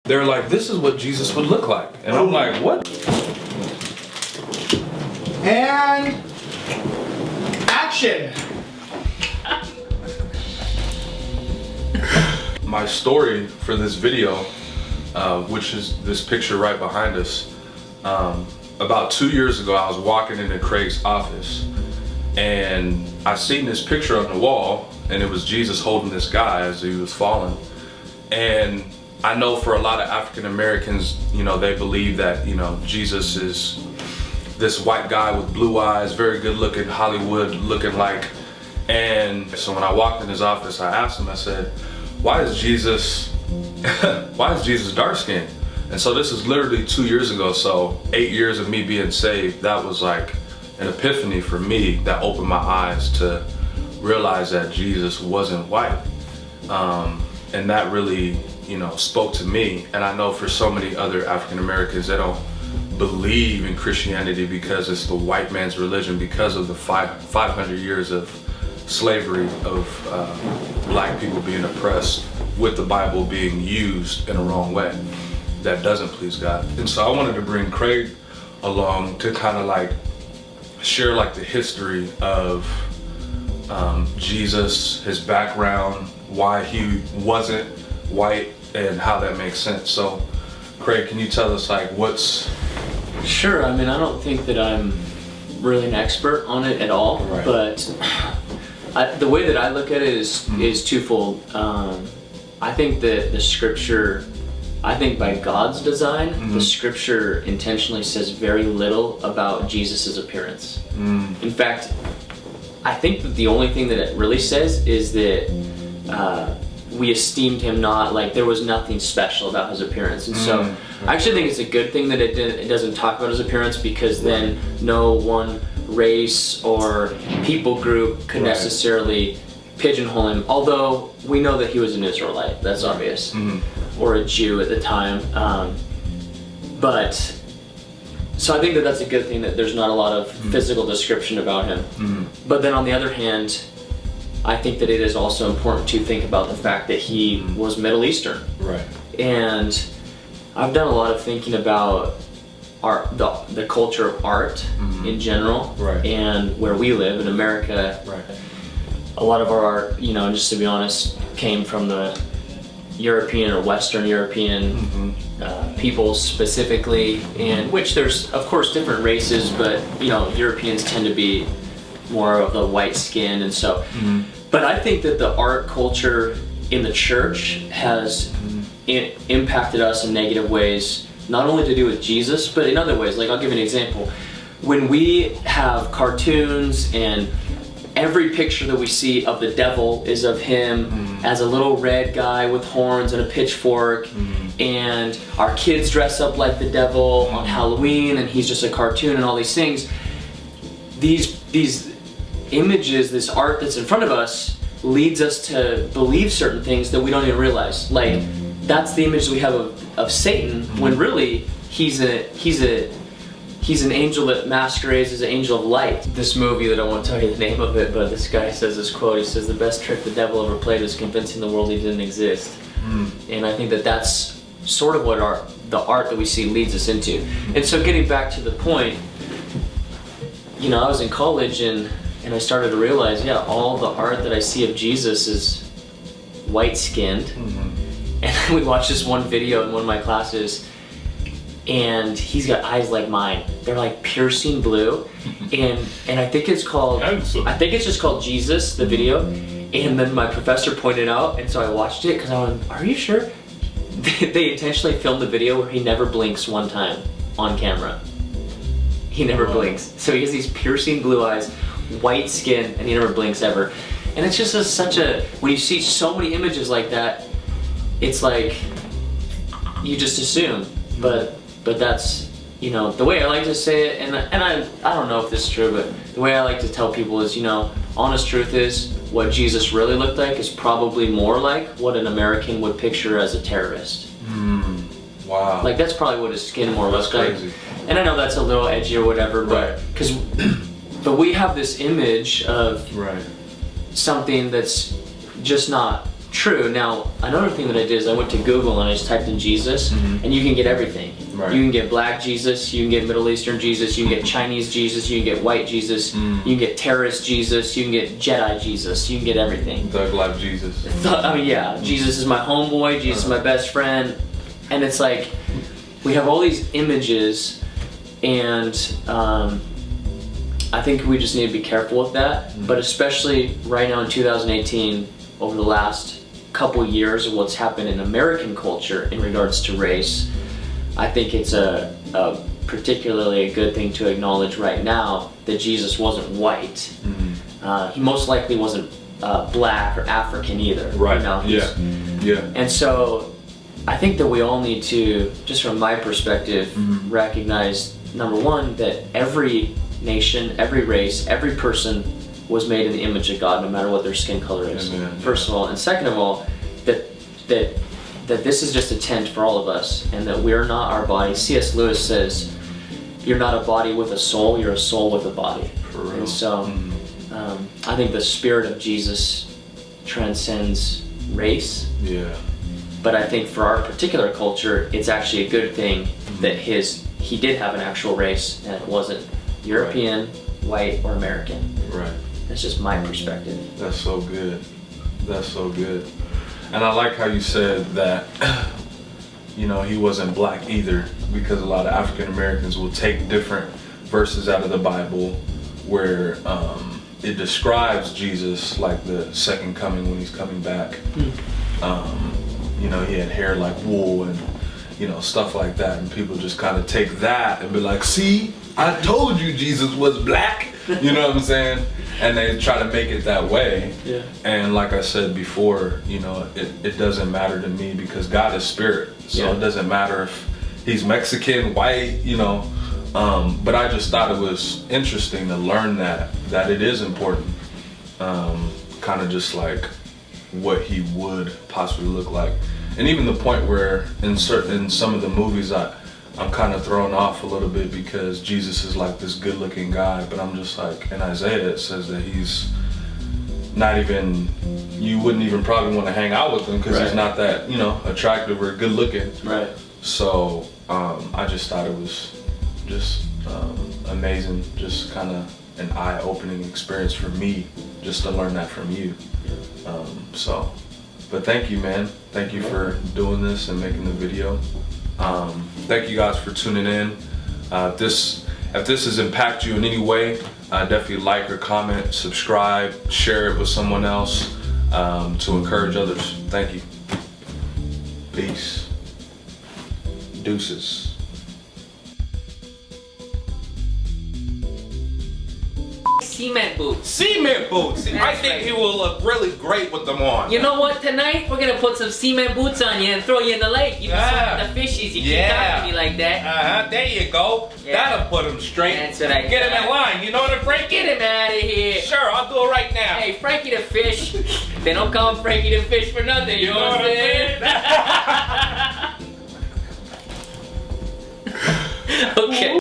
They're like, this is what Jesus would look like. And I'm like, what? And action. My story for this video, which is this picture right behind us, about 2 years ago, I was walking into Craig's office and I seen this picture on the wall, and it was Jesus holding this guy as he was falling. And I know for a lot of African Americans, you know, they believe that, you know, Jesus is this white guy with blue eyes, very good looking, Hollywood looking like. And so when I walked in his office, I asked him, I said, why is Jesus dark skinned? And so this is literally 2 years ago. So 8 years of me being saved, that was like an epiphany for me that opened my eyes to realize that Jesus wasn't white. And that really, you know, spoke to me. And I know for so many other African Americans, they don't believe in Christianity because it's the white man's religion, because of the 500 years of slavery, of black people being oppressed, with the Bible being used in a wrong way that doesn't please God. And so I wanted to bring Craig along to kind of like share like the history of Jesus, his background, why he wasn't white, and how that makes sense. So Craig, can you tell us like what's... Sure. I mean, I don't think that I'm really an expert on it at all, right. But the way that I look at it is twofold. I think that the scripture, I think by God's design, the scripture intentionally says very little about Jesus's appearance. In fact, I think that the only thing that it really says is that we esteemed him not, like there was nothing special about his appearance. And so I actually think it's a good thing that it doesn't talk about his appearance, because then no one race or people group could necessarily pigeonhole him, although we know that he was an Israelite, that's obvious, or a Jew at the time. But so I think that that's a good thing that there's not a lot of physical description about him. But then on the other hand, I think that it is also important to think about the fact that he was Middle Eastern. Right. And I've done a lot of thinking about art, the culture of art in general, and where we live in America. A lot of our art, you know, just to be honest, came from the European or Western European peoples specifically, and which there's of course different races, but you know, Europeans tend to be more of the white skin, and so but I think that the art culture in the church has impacted us in negative ways, not only to do with Jesus, but in other ways. Like, I'll give you an example. When we have cartoons and every picture that we see of the devil is of him as a little red guy with horns and a pitchfork, and our kids dress up like the devil on Halloween, and he's just a cartoon and all these things. These images, this art that's in front of us, leads us to believe certain things that we don't even realize. Like, that's the image we have of Satan, when really he's an angel that masquerades as an angel of light. This movie, that I won't tell you the name of it, but this guy says this quote, he says, the best trick the devil ever played was convincing the world he didn't exist. And I think that that's sort of what the art that we see leads us into. And so getting back to the point, you know, I was in college and I started to realize, all the art that I see of Jesus is white-skinned. And we watched this one video in one of my classes, and he's got eyes like mine. They're like piercing blue, and I think it's just called Jesus, the video. And then my professor pointed out, and so I watched it because I went, "Are you sure?" They intentionally filmed the video where he never blinks one time on camera. He never blinks. So he has these piercing blue eyes, white skin, and he never blinks ever. And it's just such a, when you see so many images like that, it's like you just assume. But that's, you know, the way I like to say it, and I don't know if this is true, but the way I like to tell people is, you know, honest truth is, what Jesus really looked like is probably more like what an American would picture as a terrorist. Wow. Like, that's probably what his skin more looks like. And I know that's a little edgy or whatever, but but we have this image of something that's just not true. Now, another thing that I did is I went to Google and I just typed in Jesus, and you can get everything. Right. You can get black Jesus, you can get Middle Eastern Jesus, you can get Chinese Jesus, you can get white Jesus, you can get terrorist Jesus, you can get Jedi Jesus, you can get everything. Thug Life Jesus. I mean, yeah, Jesus is my homeboy, Jesus is my best friend, and it's like we have all these images, and I think we just need to be careful with that. But especially right now in 2018, over the last couple years of what's happened in American culture in regards to race, I think it's a particularly a good thing to acknowledge right now that Jesus wasn't white. He most likely wasn't black or African either. Right. You know, Yeah. And so I think that we all need to, just from my perspective, recognize, number one, that every nation, every race, every person was made in the image of God, no matter what their skin color is. Amen. First of all, and second of all, that this is just a tent for all of us, and that we're not our body. C.S. Lewis says, "You're not a body with a soul; you're a soul with a body." For real. And so, I think the spirit of Jesus transcends race. Yeah. But I think for our particular culture, it's actually a good thing that he did have an actual race, and it wasn't European, white, or American. Right. That's just my perspective. That's so good. That's so good. And I like how you said that, you know, he wasn't black either, because a lot of African Americans will take different verses out of the Bible where it describes Jesus like the second coming when he's coming back. You know, he had hair like wool and, you know, stuff like that. And people just kind of take that and be like, see, I told you Jesus was black. You know what I'm saying? And they try to make it that way. Yeah. And like I said before, you know, it doesn't matter to me because God is spirit. So it doesn't matter if he's Mexican, white, you know. But I just thought it was interesting to learn that it is important. Kind of just like what he would possibly look like. And even the point where in some of the movies I'm kind of thrown off a little bit because Jesus is like this good looking guy, but I'm just like, in Isaiah it says that he's not even, you wouldn't even probably want to hang out with him because he's not that, you know, attractive or good looking. Right. So I just thought it was just amazing, just kind of an eye-opening experience for me just to learn that from you. But thank you, man. Thank you for doing this and making the video. Thank you guys for tuning in. If this has impacted you in any way, definitely like or comment, subscribe, share it with someone else to encourage others. Thank you. Peace. Deuces. Cement boots. Cement boots. I That's think right. he will look really great with them on. You know what? Tonight we're gonna put some cement boots on you and throw you in the lake. You can swim with the fishies. You keep talking to me like that. There you go. Yeah. That'll put him straight. That's what I Get him thought. in line. You know what I'm Frank? Get him out of here. Sure, I'll do it right now. Hey, Frankie the Fish. They don't call him Frankie the Fish for nothing. You know what I'm saying? Okay.